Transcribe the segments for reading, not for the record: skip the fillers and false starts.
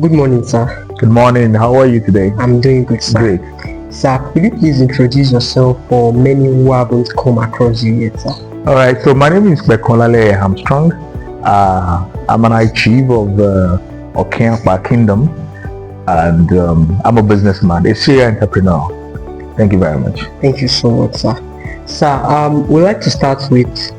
Good morning, sir. Good morning. How are you today? I'm doing good, sir. Great. Sir, could you please introduce yourself for many who haven't come across you yet, sir? All right. So my name is Chief Pekun Olaleye Armstrong. I'm an chief of Ori Africa Kingdom, and I'm a businessman, a serial entrepreneur. Thank you very much. Thank you so much, sir. Sir, we'd like to start with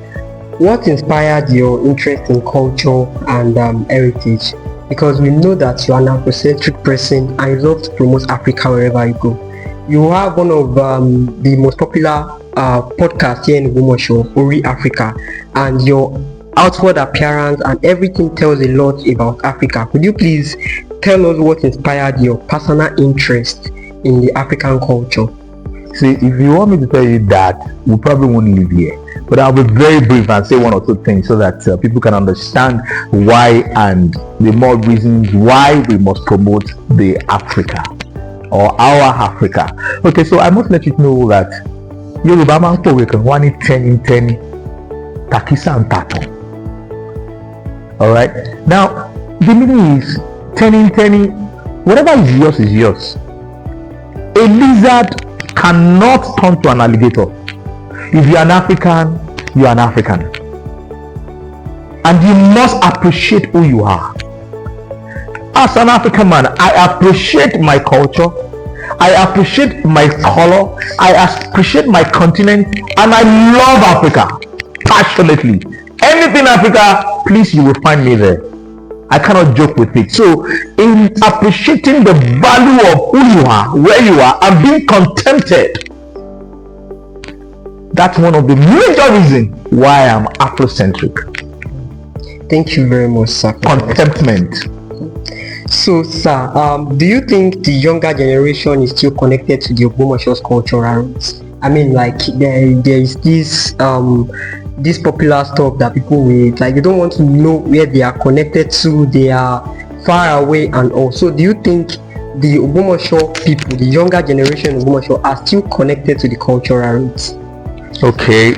what inspired your interest in culture and heritage? Because we know that you are an Afrocentric person and you love to promote Africa wherever you go. You have one of the most popular podcasts here in Ogbomoso, Ori Africa, and your outward appearance and everything tells a lot about Africa. Could you please tell us what inspired your personal interest in the African culture? See, if you want me to tell you that, we probably won't live here. But I'll be very brief and say one or two things so that people can understand why and the more reasons why we must promote the Africa or our Africa. Okay, so I must let you know that Yoruba man ko we kan wa ni 10 in 10 takisa and tato. All right. Now the meaning is 10 in 10. Whatever is yours is yours. A lizard cannot turn to an alligator. If you're an African, you're an African. And you must appreciate who you are. As an African man, I appreciate my culture. I appreciate my color. I appreciate my continent. And I love Africa passionately. Anything Africa, please, you will find me there. I cannot joke with it. So, in appreciating the value of who you are, where you are, and being contented, that's one of the major reasons why I'm Afrocentric. Thank you very much, sir. Contentment. So, sir, do you think the younger generation is still connected to the Ogbomoso's cultural roots? I mean, like there is this popular stuff that people with, like, they don't want to know where they are connected to. They are far away, and also, do you think the Ogbomoso people, the younger generation of Ogbomoso, are still connected to the cultural roots? Okay,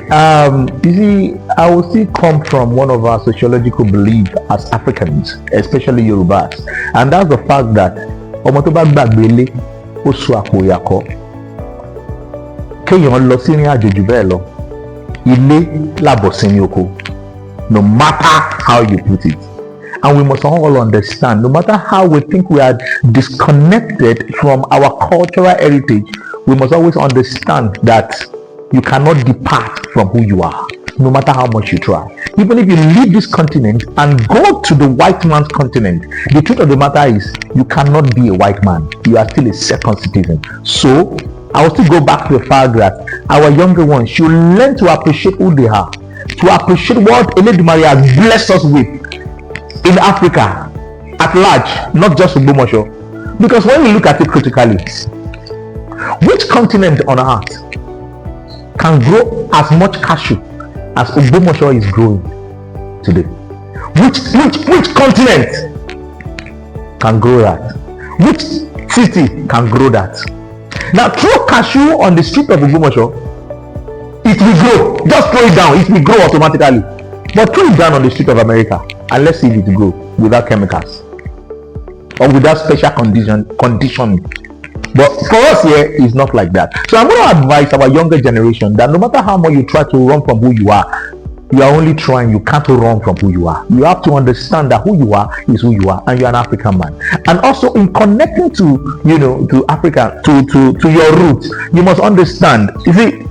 you see, I will still come from one of our sociological beliefs as Africans, especially Yorubas, and that's the fact that Omotoba Gbagbele Osu Apoyako Kéèyàn lọ sí ìrìn àjò jù bẹ́ẹ̀ lọ, ilé làbọ̀ sinmi oko, no matter how you put it. And we must all understand, no matter how we think we are disconnected from our cultural heritage, we must always understand that you cannot depart from who you are, no matter how much you try. Even if you leave this continent and go to the white man's continent, the truth of the matter is you cannot be a white man. You are still a second citizen. So I will still go back to the fact that our younger ones should learn to appreciate who they are, to appreciate what Eledumare has blessed us with in Africa at large, not just Ogbomoso. Because when you look at it critically, which continent on earth can grow as much cashew as Ogbomoso is growing today? Which continent can grow that? Which city can grow that? Now throw cashew on the street of Ogbomoso, it will grow. Just throw it down, it will grow automatically. But throw it down on the street of America and let's see if it grow without chemicals or without special conditioning. But for us here, it's not like that. So I'm going to advise our younger generation that no matter how much you try to run from who you are only trying, you can't run from who you are. You have to understand that who you are is who you are, and you're an African man. And also in connecting to, to Africa, to your roots, you must understand. You see,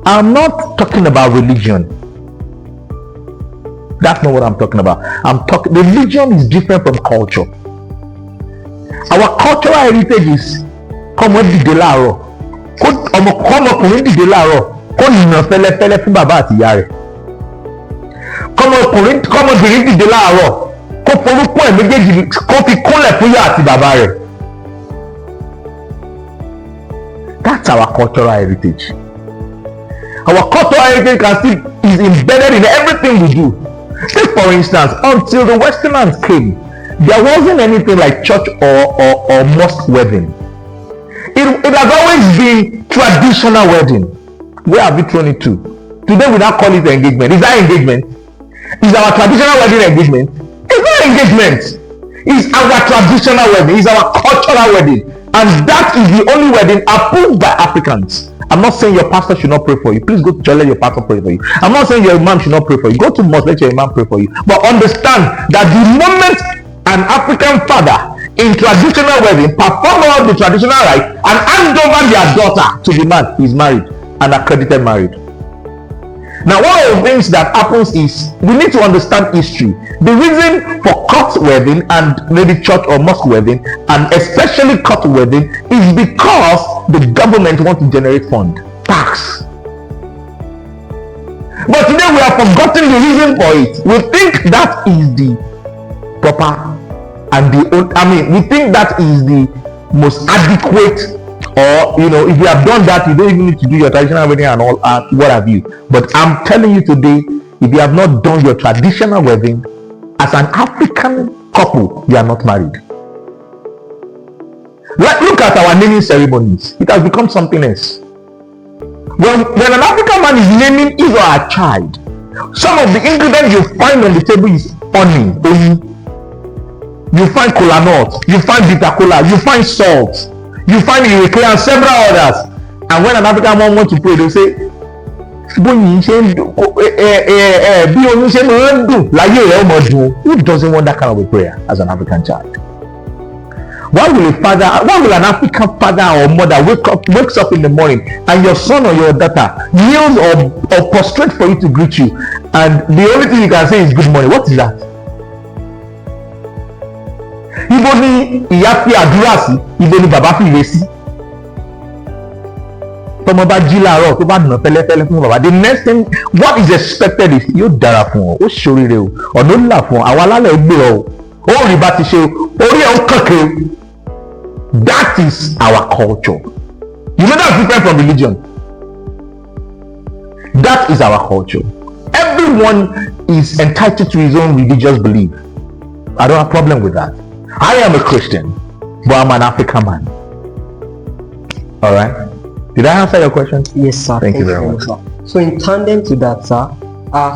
I'm not talking about religion. That's not what I'm talking about. Religion is different from culture. Our cultural heritage is kọ́mọ dìde láàárọ̀, kọ́mọkùnrin dìde láàárọ̀, kó yìnbọn fẹ́lẹ́fẹ́lẹ́ fún bàbá àti ìyá rẹ̀. Kọ́mọbìnrin dìde láàárọ̀, kó forúkọ ẹ̀ méjèèjì kó fi kúnlẹ̀ fún ìyá àti bàbá rẹ̀. That's our cultural heritage. Our cultural heritage is embedded in everything we do. Take for instance, until the Westerners came, there wasn't anything like church or mosque wedding. It has always been traditional wedding. Where have we thrown it to? Today we now call it engagement. Is that engagement? Is our traditional wedding engagement? It's not engagement. It's our traditional wedding, it's our cultural wedding, and that is the only wedding approved by Africans. I'm not saying your pastor should not pray for you. Please go to church, let your pastor pray for you. I'm not saying your imam should not pray for you. Go to mosque, let your imam pray for you. But understand that the moment an African father in traditional wedding perform all the traditional rites and hand over their daughter to the man, he's married, and accredited married. Now, one of the things that happens is we need to understand history. The reason for court wedding and maybe church or mosque wedding, and especially court wedding, is because the government wants to generate fund, tax. But today we have forgotten the reason for it. We think that is the proper and we think that is the most adequate. Or, if you have done that, you don't even need to do your traditional wedding and all, what have you. But I'm telling you today, if you have not done your traditional wedding as an African couple, you are not married. Look at our naming ceremonies. It has become something else. When an African man is naming his or her child, some of the ingredients you find on the table is honey, you find kola nut, you find bitter kola, you find salt, you find ireke and several others. And when an African man wants to pray, they'll say, who doesn't want that kind of a prayer as an African child? Why will an African father or mother wakes up in the morning and your son or your daughter kneels or prostrate for you to greet you, and the only thing you can say is good morning? What is that? Ibo ni ìyá fi àdúrà sí, ibo ni bàbá fi ìwé sí. Tọmọ bá jí láàárọ̀ tó bá nà fẹ́lẹ́fẹ́lẹ́ fún bàbá, the next thing what is expected is yóò dára fún ọ, ó ṣoríire o, ọ̀nà ó là fún ọ, àwọn alálẹ̀ gbé ọ o, ó rí bá ti ṣe o, orí ẹ̀ ń kànkè o. That is our culture. You know that's different from religion. That is our culture. Everyone is entitled to his own religious belief. I don't have a problem with that. I am a Christian, but I'm an African man. All right. Did I answer your question? Yes, sir. Thank you very much. Sir. So in tandem to that, sir,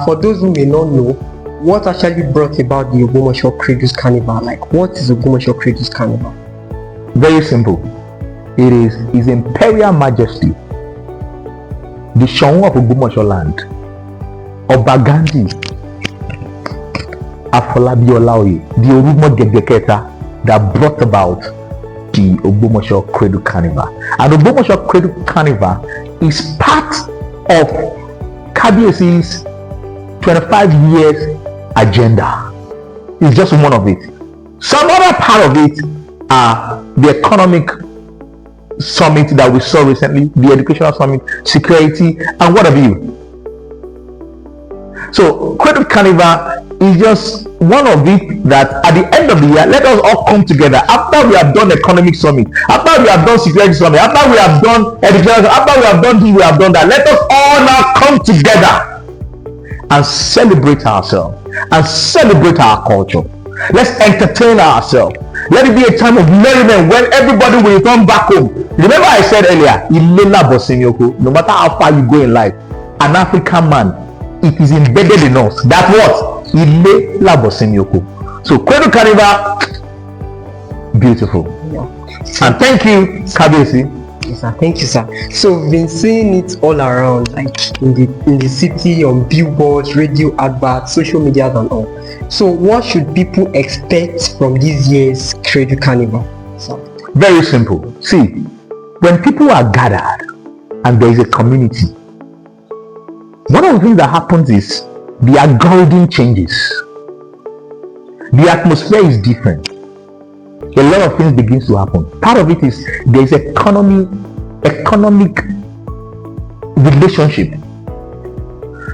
for those who may not know, what actually brought about the Ogbomoso Cradles Carnival? Like, what is Ogbomoso Cradles Carnival? Very simple. It is His Imperial Majesty, the Shaun of Ogbomoso land, Oba Gandhi Afolabi Olaoye, the Orumo Gedeketa, that brought about the Ogbomoso Cradle Carnival. And Ogbomoso Cradle Carnival is part of KBS's 25 years agenda. It's just one of it. Some other part of it are the economic summit that we saw recently, the educational summit, security, and what have you. So Cradle Carnival is just one of it that at the end of the year, let us all come together after we have done economic summit, after we have done security summit, after we have done education, after we have done this, we have done that. Let us all now come together and celebrate ourselves and celebrate our culture. Let's entertain ourselves. Let it be a time of merriment when everybody will return back home. Remember I said earlier, no matter how far you go in life, an African man, it is embedded in us. That what? So Cradle Carnival, beautiful. Yeah. And thank you, Kabesi. Yes, sir. Thank you, sir. So we've been seeing it all around, like in the city, on billboards, radio adverts, social media, and all. So what should people expect from this year's Cradle Carnival? So, very simple. See, when people are gathered and there is a community, one of the things that happens is the algorithm changes. The atmosphere is different. A lot of things begins to happen. Part of it is there is economic relationship.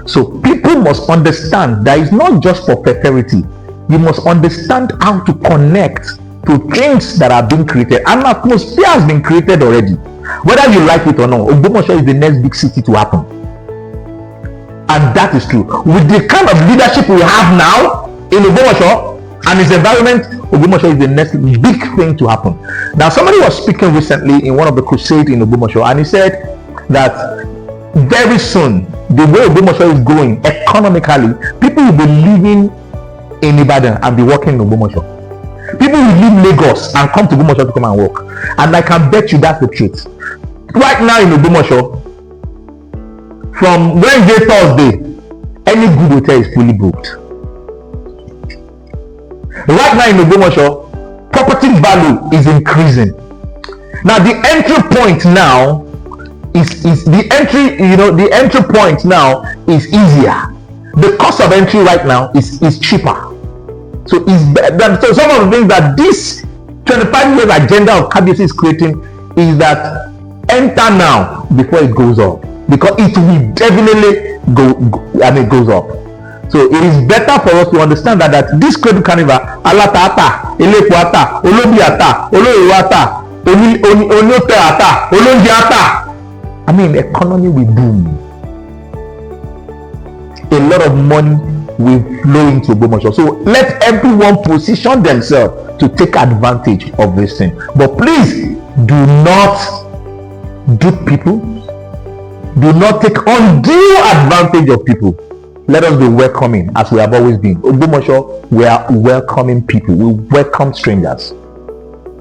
So people must understand that it's not just for prosperity. You must understand how to connect to things that are being created. An atmosphere has been created already. Whether you like it or not, Ogbomoso is the next big city to happen. And that is true. With the kind of leadership we have now in Ogbomoso and its environment, Ogbomoso is the next big thing to happen. Now, somebody was speaking recently in one of the crusades in Ogbomoso, and he said that very soon, the way Ogbomoso is going economically, people will be living in Ibadan and be working in Ogbomoso. People will leave Lagos and come to Ogbomoso to come and work. And I can bet you that's the truth. Right now in Ogbomoso, from Wednesday, Thursday, any good hotel is fully booked. Right now in Ogbomoso, property value is increasing. Now the entry point now is the entry point now is easier. The cost of entry right now is cheaper. So so some of the things that this 25 years agenda of KBC is creating is that enter now before it goes up, because it will definitely goes up. So it is better for us to understand that this cradle carnival, alata, elekwata, olobiata, oloiwata, onioteata, olonjiata, I mean, economy will boom. A lot of money will flow into Ogbomoso. So let everyone position themselves to take advantage of this thing. But please do not dupe people. Do not take undue advantage of people. Let us be welcoming as we have always been. Ogbomoso, we are welcoming people. We welcome strangers,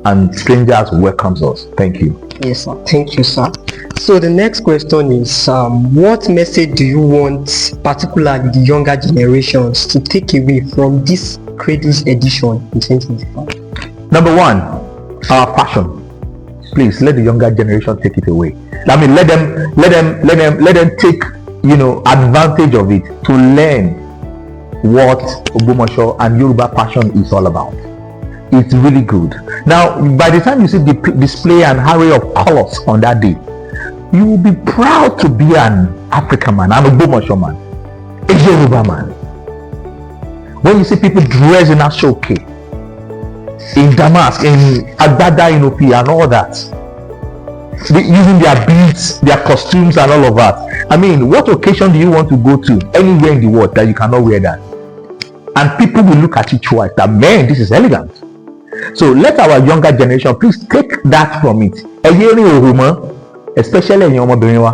and strangers welcomes us. Thank you. Yes, sir. Thank you, sir. So the next question is, what message do you want, particularly the younger generations, to take away from this Cradles edition in 2025? Number one, our passion. Please let the younger generation take it away. I mean, let them take advantage of it to learn what Ogbomoso and Yoruba passion is all about. It's really good. Now, by the time you see the display and array of colors on that day, you will be proud to be an African man, an Ogbomoso man, a Yoruba man. When you see people dressed in Ashoke, in damask, in Agbada, in Opi, and all that, using their beads, their costumes, and all of that. I mean, what occasion do you want to go to anywhere in the world that you cannot wear that? And people will look at you twice that, man, this is elegant. So let our younger generation please take that from it. Especially in Yomobirinwa.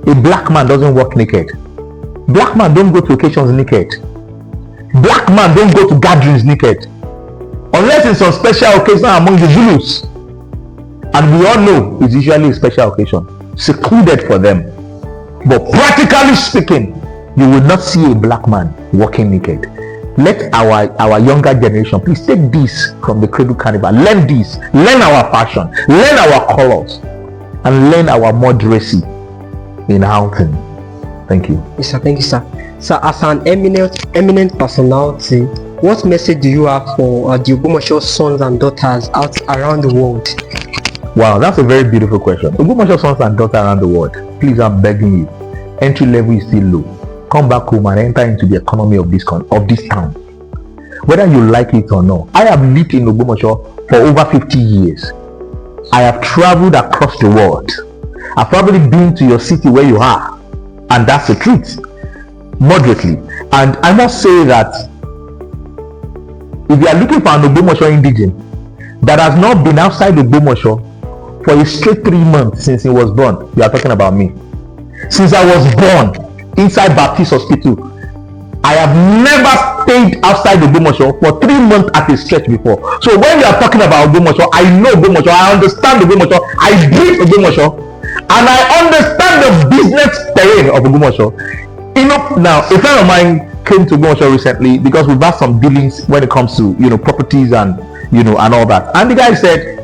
A black man doesn't walk naked. Black man don't go to occasions naked. Black man don't go to gatherings naked. Unless it's on special occasion among the Zulus. And we all know it's usually a special occasion, secluded for them. But practically speaking, you will not see a black man walking naked. Let our younger generation please take this from the Cradle Carnival. Learn this. Learn our fashion. Learn our colors. And learn our moderacy in outing. Thank you. Yes, sir. Thank you, sir. Sir, as an eminent personality, what message do you have for the Ogbomoso sons and daughters out around the world? Wow, that's a very beautiful question. Ogbomoso sons and daughters around the world, please, I'm begging you. Entry level is still low. Come back home and enter into the economy of this town. Whether you like it or not, I have lived in Ogbomoso for over 50 years. I have traveled across the world. I've probably been to your city where you are, and that's the truth, moderately. And I must say that if you are looking for an Ogbomoso indigene that has not been outside Ogbomoso for a straight 3 months since he was born, you are talking about me. Since I was born inside Baptist Hospital, I have never stayed outside Ogbomoso for 3 months at a stretch before. So when you are talking about Ogbomoso, I know Ogbomoso, I understand Ogbomoso, I breathe Ogbomoso, and I understand the business terrain of Ogbomoso. Now a friend of mine came to Ogbomoso recently because we've had some dealings when it comes to properties and and all that. And the guy said,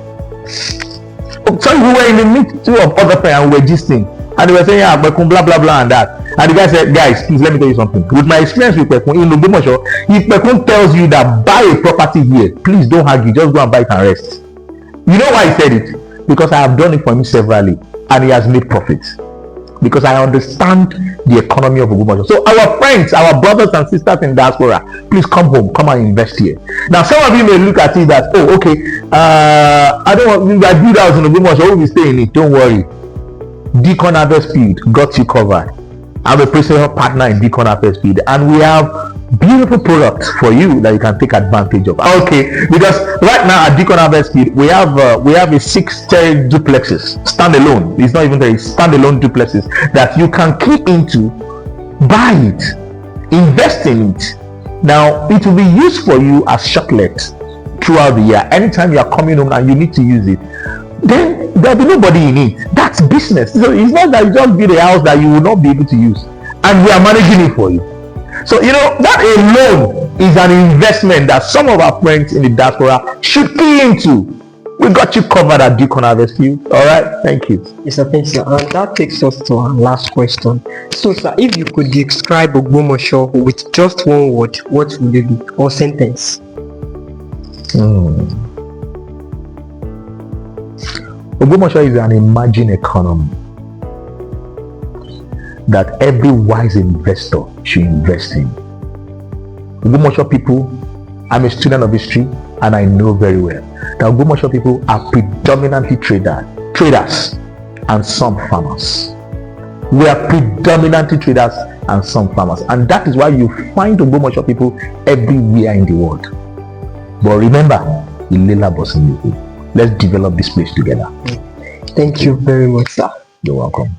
so we were in the midst of other friends and we were gisting, and they were saying, yeah, Pekun, blah blah blah and that. And the guy said, guys, please let me tell you something. With my experience with Pekun in Ogbomoso, if Pekun tells you that buy a property here, please don't argue, just go and buy it and rest. You know why he said it? Because I have done it for him severally, and he has made profits. Because I understand the economy of Ogbomoso. So our friends, our brothers and sisters in diaspora, please come home, come and invest here. Now some of you may look at it that, oh, okay, I don't want, I build house in Ogbomoso, who will stay in it? Don't worry. Deacon Harvest Field got you covered. I'm a personal partner in Deacon Harvest Field, and we have beautiful products for you that you can take advantage of. Okay, because right now at Deacon Harvest Field we have a 6-story duplexes, standalone. It's not even there, it's standalone duplexes that you can key into, buy it, invest in it, Now, it will be used for you as chocolate throughout the year. Anytime you are coming home and you need to use it, then there'll be nobody in it. That's business. So it's not that you just build a house that you will not be able to use, and we are managing it for you. So that alone is an investment that some of our friends in the diaspora should key into. We got you covered at Duke on Harvest Field. All right, thank you. Yes, sir, thank you. And that takes us to our last question. So, sir, if you could describe Ogbomoso with just one word, what would it be, or sentence? Ogbomoso is an emerging economy that every wise investor should invest in. Ogbomoso people, I'm a student of history and I know very well that Ogbomoso people are predominantly traders and some farmers. We are predominantly traders and some farmers, and that is why you find Ogbomoso people everywhere in the world. But remember, let's develop this place together. Thank you very much, sir. You're welcome.